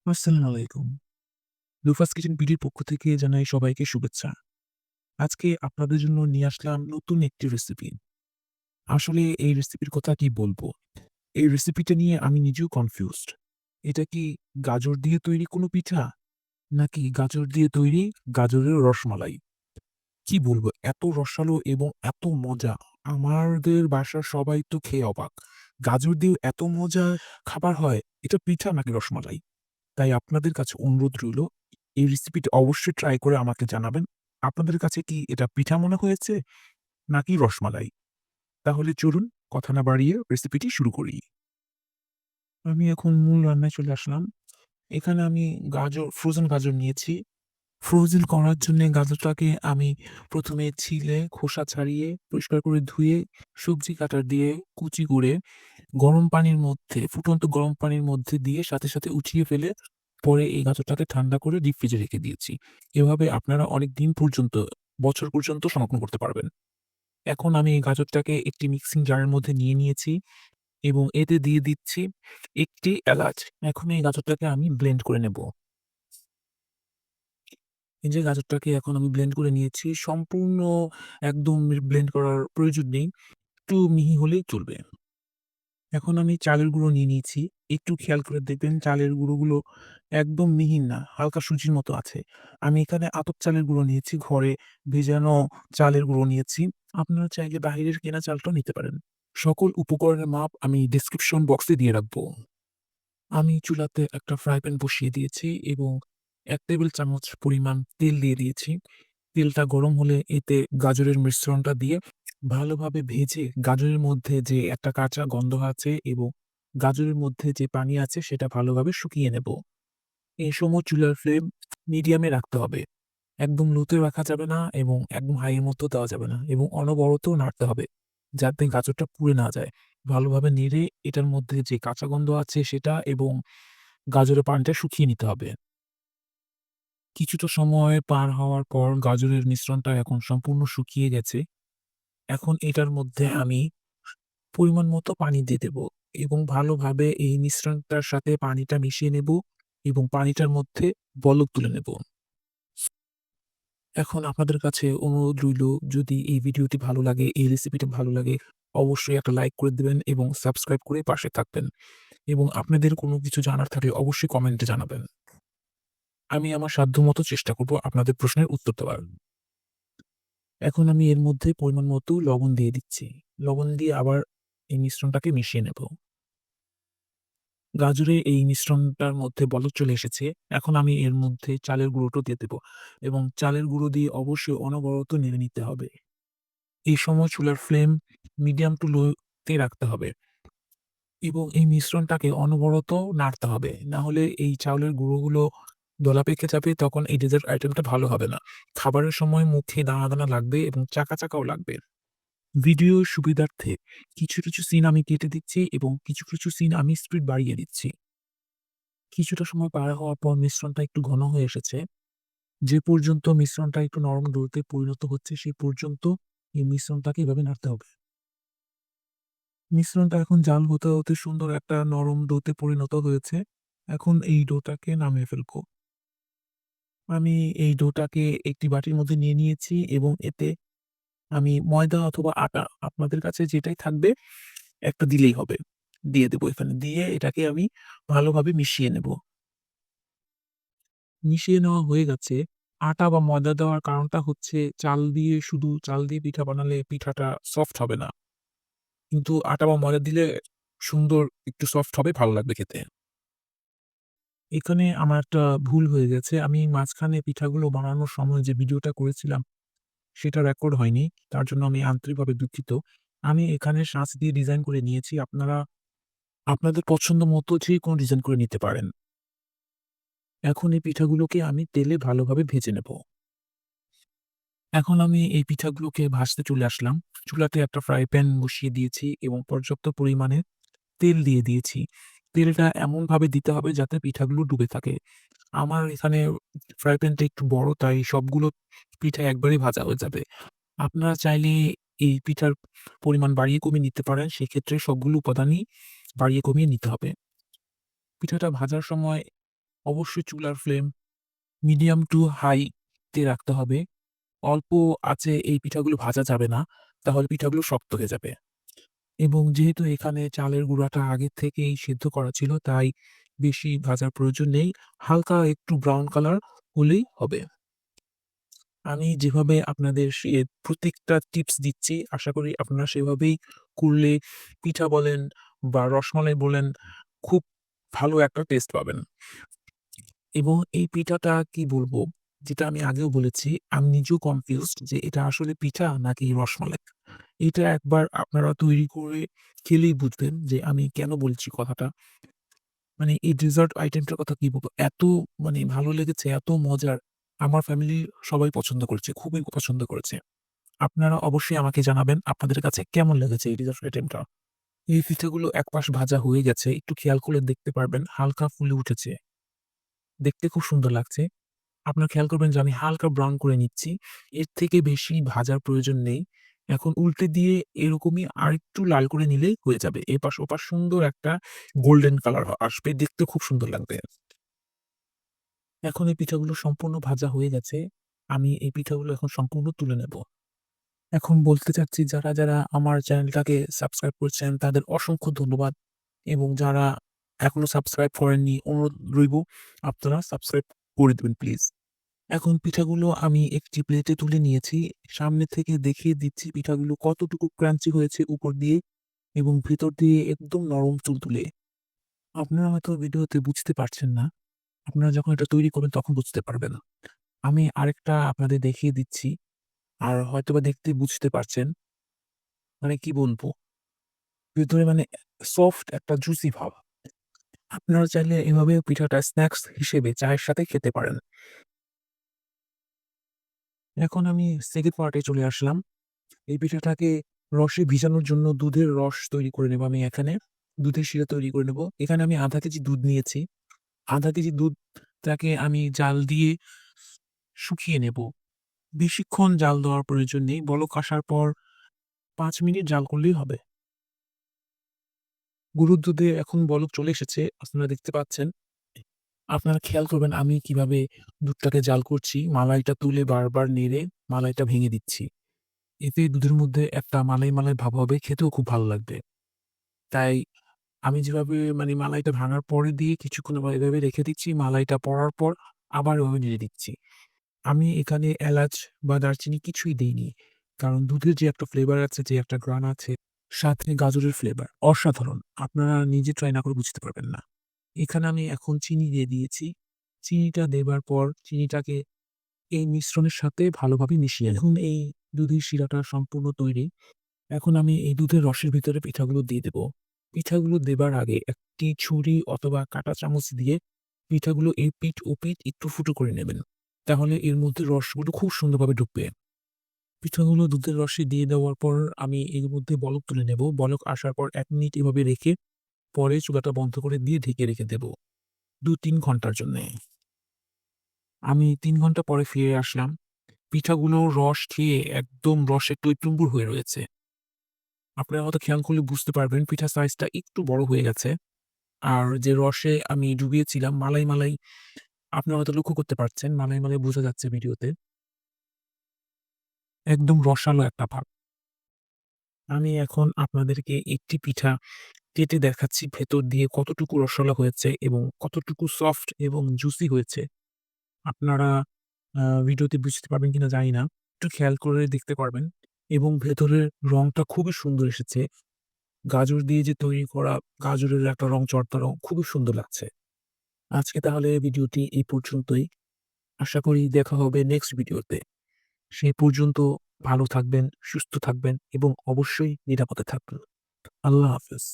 আসসালামু আলাইকুম। লুফাস কিচেন বিডির পক্ষ থেকে জানাই সবাইকে শুভেচ্ছা। আজকে আপনাদের জন্য নিয়ে আসলাম নতুন একটি রেসিপি। আসলে এই রেসিপির কথা কি বলবো? এই রেসিপিটা নিয়ে আমি নিজেও কনফিউজড। এটা কি গাজর দিয়ে তৈরি কোনো পিঠা? নাকি গাজর দিয়ে তৈরি গাজরের রসমালাই? কি বলবো? এত রসালো এবং এত মজা। আমাদের বাসার সবাই তো খেয়ে অবাক। গাজর দিয়েও এত মজার খাবার হয়? এটা পিঠা নাকি রসমালাই? তাই আপনাদের কাছে অনুরোধ রইলো, এই রেসিপিটা অবশ্যই ট্রাই করে আমাকে জানাবেন। আপনাদের কাছে কি এটা পিঠা মনে হয়েছে নাকি রসমালাই? তাহলে চলুন কথা না বাড়িয়ে রেসিপিটি শুরু করি। আমি এখন মূল রান্নায় চলে আসলাম। এখানে আমি ফ্রোজেন গাজর নিয়েছি। ফ্রোজেন করার জন্যে গাজরটাকে আমি ১ম এ ছিলে খোসা ছাড়িয়ে পরিষ্কার করে ধুয়ে সবজি কাটার দিয়ে কুচি করে গরম পানির মধ্যে ফুটন্ত গরম পানির মধ্যে দিয়ে সাথে উঠিয়ে ফেলে পরে এই গাজরটাকে ঠান্ডা করে ডিপ ফ্রিজে রেখে দিয়েছি। এভাবে আপনারা অনেকদিন পর্যন্ত বছর পর্যন্ত সংরক্ষণ করতে পারবেন। এখন আমি এই গাজরটাকে একটি মিক্সিং জারের মধ্যে নিয়ে নিয়েছি এবং এতে দিয়ে দিচ্ছি একটি এলাচ। এখন এই গাজরটাকে আমি ব্লেন্ড করে নেব। এই যে গাজরটাকে এখন আমি ব্লেন্ড করে নিয়েছি। সম্পূর্ণ একদম ব্লেন্ড করার প্রয়োজন নেই। একটু মিহি হলেই চলবে। এখন আমি চালের গুঁড়ো নিয়ে নিয়েছি। একটু খেয়াল করে দেখবেন চালের গুঁড়োগুলো একদম মিহি না, হালকা সুজির মতো আছে। আমি এখানে আতপ চালের গুঁড়ো নিয়েছি, ঘরে ভেজানো চালের গুঁড়ো নিয়েছি। আপনারা চাইলে বাহিরের কেনা চালটাও নিতে পারেন। সকল উপকরণের মাপ আমি ডেসক্রিপশন বক্সে দিয়ে রাখবো। আমি চুলাতে একটা ফ্রাই প্যান বসিয়ে দিয়েছি এবং ১ টেবিল চামচ পরিমাণ তেল দিয়ে দিয়েছি। তেলটা গরম হলে এতে গাজরের মিশ্রণটা দিয়ে ভালোভাবে ভেজে গাজরের মধ্যে যে একটা কাঁচা গন্ধ আছে এবং গাজরের মধ্যে যে পানি আছে সেটা ভালোভাবে শুকিয়ে নেব। এই সময় চুলার ফ্লেম মিডিয়ামে রাখতে হবে। একদম লোতে রাখা যাবে না এবং একদম হাই এর মধ্যেও দেওয়া যাবে না এবং অনবরত নাড়তে হবে। যাতে গাজরটা পুড়ে না যায়। ভালোভাবে নেড়ে এটার মধ্যে যে কাঁচা গন্ধ আছে সেটা এবং গাজরের পানিটা শুকিয়ে নিতে হবে। কিছুটা সময় পার হওয়ার পর গাজরের মিশ্রণটা এখন সম্পূর্ণ শুকিয়ে গেছে। এখন এটার মধ্যে আমি পরিমাণ মতো পানি দিয়ে দেব এবং ভালোভাবে এই মিশ্রণটার সাথে পানিটা মিশিয়ে নেব এবং পানিটার মধ্যে বলক তুলে নেব। এখন আপনাদের কাছে অনুরোধ রইলো, যদি এই ভিডিওটি ভালো লাগে, এই রেসিপিটা ভালো লাগে, অবশ্যই একটা লাইক করে দিবেন এবং সাবস্ক্রাইব করে পাশে থাকবেন এবং আপনাদের কোনো কিছু জানার থাকলে অবশ্যই কমেন্টে জানাবেন। আমি আমার সাধ্যমতো চেষ্টা করব আপনাদের প্রশ্নের উত্তর দেওয়ার। এখন আমি এর মধ্যে পরিমাণ মতো লবণ দিয়ে দিচ্ছি। লবণ দিয়ে আবার এই মিশ্রণটাকে মিশিয়ে নেব। গাজরে এই মিশ্রণটার মধ্যে বলক চলে এসেছে। এখন আমি এর মধ্যে চালের গুঁড়োটা দিয়ে দেব এবং চালের গুঁড়ো দিয়ে অবশ্যই অনবরত নেড়ে নিতে হবে। এই সময় চুলার ফ্লেম মিডিয়াম টু লো তে রাখতে হবে এবং এই মিশ্রণটাকে অনবরত নাড়তে হবে। না হলে এই চাউলের গুঁড়োগুলো দলা পেকে যাবে, তখন এই ডেজার্ট আইটেমটা ভালো হবে না। খাবারের সময় মুখে দানা লাগবে এবং চাকাও লাগবে। ভিডিওর সুবিধার্থে কিছু সিন আমি কেটে দিচ্ছি এবং কিছু সিন আমি স্পিড বাড়িয়ে দিচ্ছি। কিছুটা সময় পার হওয়ার পর মিশ্রণটা একটু ঘন হয়ে এসেছে। যে পর্যন্ত মিশ্রণটা একটু নরম ডোতে পরিণত হচ্ছে, সেই পর্যন্ত এই মিশ্রণটাকে এভাবে নাড়তে হবে। মিশ্রণটা এখন জাল হতে সুন্দর একটা নরম ডোতে পরিণত হয়েছে। এখন এই ডোটাকে নামিয়ে ফেলবো। আমি এই ডোটাকে একটি বাটির মধ্যে নিয়ে নিয়েছি এবং এতে আমি ময়দা অথবা আটা, আপনাদের কাছে যেটাই থাকবে একটা দিলেই হবে। দিয়ে দেব এখানে। দিয়ে এটাকে আমি ভালোভাবে মিশিয়ে নেব। মিশিয়ে নেওয়া হয়ে গেছে। আটা বা ময়দা দেওয়ার কারণটা হচ্ছে শুধু চাল দিয়ে পিঠা বানালে পিঠাটা সফট হবে না। কিন্তু আটা বা ময়দা দিলে সুন্দর একটু সফট হবে, ভালো লাগবে খেতে। এখানে আমার একটা ভুল হয়ে গেছে। আমি মাঝখানে পিঠাগুলো বানানোর সময় যে ভিডিওটা করেছিলাম সেটা রেকর্ড হয়নি। তার জন্য আমি আন্তরিকভাবে দুঃখিত। আমি এখানে সাঁচ দিয়ে ডিজাইন করে নিয়েছি। আপনারা আপনাদের পছন্দ মতো যেকোনো ডিজাইন করে নিতে পারেন। এখন এই পিঠাগুলোকে আমি তেলে ভালোভাবে ভেজে নেব। এখন আমি এই পিঠাগুলোকে ভাজতে চলে আসলাম। চুলাতে একটা ফ্রাই প্যান বসিয়ে দিয়েছি এবং পর্যাপ্ত পরিমাণে তেল দিয়ে দিয়েছি। তেলটা এমনভাবে দিতে হবে যাতে পিঠাগুলো ডুবে থাকে। আমার এখানে ফ্রাই প্যানটা একটু বড়, তাই সবগুলো পিঠা একবারেই ভাজা হয়ে যাবে। আপনারা চাইলে এই পিঠার পরিমাণ বাড়িয়ে কমিয়ে নিতে পারেন। সেক্ষেত্রে সবগুলো উপাদানই বাড়িয়ে কমিয়ে নিতে হবে। পিঠাটা ভাজার সময় অবশ্যই চুলার ফ্লেম মিডিয়াম টু হাই তে রাখতে হবে। অল্প আঁচে এই পিঠাগুলো ভাজা যাবে না, তাহলে পিঠাগুলো শক্ত হয়ে যাবে। এবং যেহেতু এখানে চালের গুঁড়াটা আগের থেকেই সিদ্ধ করা ছিল, তাই বেশি ভাজার প্রয়োজন নেই। হালকা একটু ব্রাউন কালার হলেই হবে। আমি যেভাবে আপনাদের প্রত্যেকটা টিপস দিচ্ছি, আশা করি আপনারা সেভাবেই করলে পিঠা বলেন বা রসমালাই বলেন, খুব ভালো একটা টেস্ট পাবেন। এবং এই পিঠাটা কি বলবো? যেটা আমি আগেও বলেছি, আমি নিজেও কনফিউজড যে এটা আসলে পিঠা নাকি রসমালাই। এটা একবার আপনারা তৈরি করে খেলেই বুঝবেন যে আমি কেন বলছি কথাটা। মানে এই ডেজার্ট আইটেমটার কথা কি বলবো? এত মানে ভালো লেগেছে, এত মজার। আমার ফ্যামিলির সবাই পছন্দ করেছে, খুবই পছন্দ করেছে। আপনারা অবশ্যই আমাকে জানাবেন আপনাদের কাছে কেমন লেগেছে এই ডেজার্ট আইটেমটা। এই পিঠাগুলো এক পাশ ভাজা হয়ে গেছে। একটু খেয়াল করলে দেখতে পারবেন হালকা ফুলে উঠেছে। দেখতে খুব সুন্দর লাগছে। আপনারা খেয়াল করবেন যে আমি হালকা ব্রাউন করে নিচ্ছি। এর থেকে বেশি ভাজার প্রয়োজন নেই। এখন উল্টে দিয়ে এরকমই আরেকটু লাল করে নিলেই হয়ে যাবে। এপাশ ওপাশ সুন্দর একটা গোল্ডেন কালার আসবে। দেখতে খুব সুন্দর লাগবে। এখন এই পিঠাগুলো সম্পূর্ণ ভাজা হয়ে গেছে। আমি এই পিঠাগুলো এখন সম্পূর্ণ তুলে নেব। এখন বলতে চাচ্ছি যারা আমার চ্যানেলটাকে সাবস্ক্রাইব করছেন তাদের অসংখ্য ধন্যবাদ। এবং যারা এখনো সাবস্ক্রাইব করেননি অনুরোধ রইব আপনারা সাবস্ক্রাইব করে দিবেন প্লিজ। এখন পিঠাগুলো আমি একটি প্লেটে তুলে নিয়েছি। সামনে থেকে দেখিয়ে দিচ্ছি পিঠাগুলো কতটুকু ক্রাঞ্চি হয়েছে উপর দিয়ে এবং ভিতর দিয়ে একদম নরম তুলতুলে। আপনারা হয়তো ভিডিওতে বুঝতে পারছেন না। আপনারা যখন এটা তৈরি করবেন তখন বুঝতে পারবেন। আমি আরেকটা আপনাদের দেখিয়ে দিচ্ছি। আর হয়তোবা দেখতে বুঝতে পারছেন। মানে কি বলবো? ভেতরে মানে সফট একটা জুসি ভাব। আপনারা চাইলে এভাবে পিঠাটা স্ন্যাকস হিসেবে চায়ের সাথে খেতে পারেন। এখন আমি সেকেন্ড পার্টে চলে আসলাম। এই পিঠাটাকে রসে ভিজানোর জন্য দুধের রস তৈরি করে নেব আমি এখানে। দুধের শিরা তৈরি করে নেব। এখানে আমি ০.৫ কেজি দুধ নিয়েছি। ০.৫ কেজি দুধটাকে আমি জাল দিয়ে শুকিয়ে নেব। বেশিক্ষণ জাল দেওয়ার প্রয়োজন নেই। বলক আসার পর ৫ মিনিট জাল করলেই হবে। গরুর দুধে এখন বলক চলে এসেছে। আপনারা দেখতে পাচ্ছেন। আপনারা খেয়াল করবেন আমি কিভাবে দুধটাকে জাল করছি। মালাইটা তুলে বারবার নেড়ে মালাইটা ভেঙে দিচ্ছি। এতে দুধের মধ্যে একটা মালাই ভাব হবে। খেতেও খুব ভালো লাগবে। তাই আমি যেভাবে মানে মালাইটা ভাঙার পরে দিয়ে কিছুক্ষণ আবার এভাবে রেখে দিচ্ছি। মালাইটা পড়ার পর আবার এভাবে নেড়ে দিচ্ছি। আমি এখানে এলাচ বা দারচিনি কিছুই দেইনি। কারণ দুধের যে একটা ফ্লেভার আছে, যে একটা ঘ্রাণ আছে, সাথে গাজরের ফ্লেভার অসাধারণ। আপনারা নিজে ট্রাই না করে বুঝতে পারবেন না। এখানে আমি এখন চিনি দিয়ে দিয়েছি। চিনিটা দেবার পর চিনিটাকে এই মিশ্রণের সাথে ভালোভাবে মিশিয়ে নেব। এখন এই দুধের শিরাটা সম্পূর্ণ তৈরি। এখন আমি এই দুধের রসের ভিতরে পিঠাগুলো দিয়ে দেব। পিঠাগুলো দেবার আগে একটি ছুরি অথবা কাঁটা চামচ দিয়ে পিঠাগুলো এপিঠ ওপিঠ একটু ফুটো করে নেবেন। তাহলে এর মধ্যে রসগুলো খুব সুন্দরভাবে ঢুকবে। পিঠাগুলো দুধের রসে দিয়ে দেওয়ার পর আমি এর মধ্যে বলক তুলে নেব। বলক আসার পর ১ মিনিট এভাবে রেখে পরে চুলাটা বন্ধ করে দিয়ে ঢেকে রেখে দেব ২-৩ ঘন্টার জন্যে। আমি ৩ ঘন্টা পরে ফিরে আসলাম। পিঠাগুলো রস খেয়ে একদম রসে টইটুম্বুর হয়ে রয়েছে। আপনারা হয়তো খেয়াল করলে বুঝতে পারবেন পিঠার সাইজটা একটু বড় হয়ে গেছে। আর যে রসে আমি ডুবিয়েছিলাম মালাই আপনারা হয়তো লক্ষ্য করতে পারছেন। মালাই বোঝা যাচ্ছে ভিডিওতে। একদম রসালো একটা ভাব। আমি এখন আপনাদেরকে একটি পিঠা কেটে দেখাচ্ছি ভেতর দিয়ে কতটুকু রসালো হয়েছে এবং কতটুকু সফট এবং জুসি হয়েছে। আপনারা ভিডিওতে বুঝতে পারবেন কিনা জানি না। একটু খেয়াল করে দেখতে পারবেন এবং ভেতরের রংটা খুবই সুন্দর এসেছে। গাজর দিয়ে যে তৈরি করা গাজরের একটা রং চড়তা রং খুবই সুন্দর লাগছে। আজকে তাহলে ভিডিওটি এই পর্যন্তই। আশা করি দেখা হবে নেক্সট ভিডিওতে। সেই পর্যন্ত ভালো থাকবেন, সুস্থ থাকবেন এবং অবশ্যই নিরাপদে থাকবেন। আল্লাহ হাফেজ।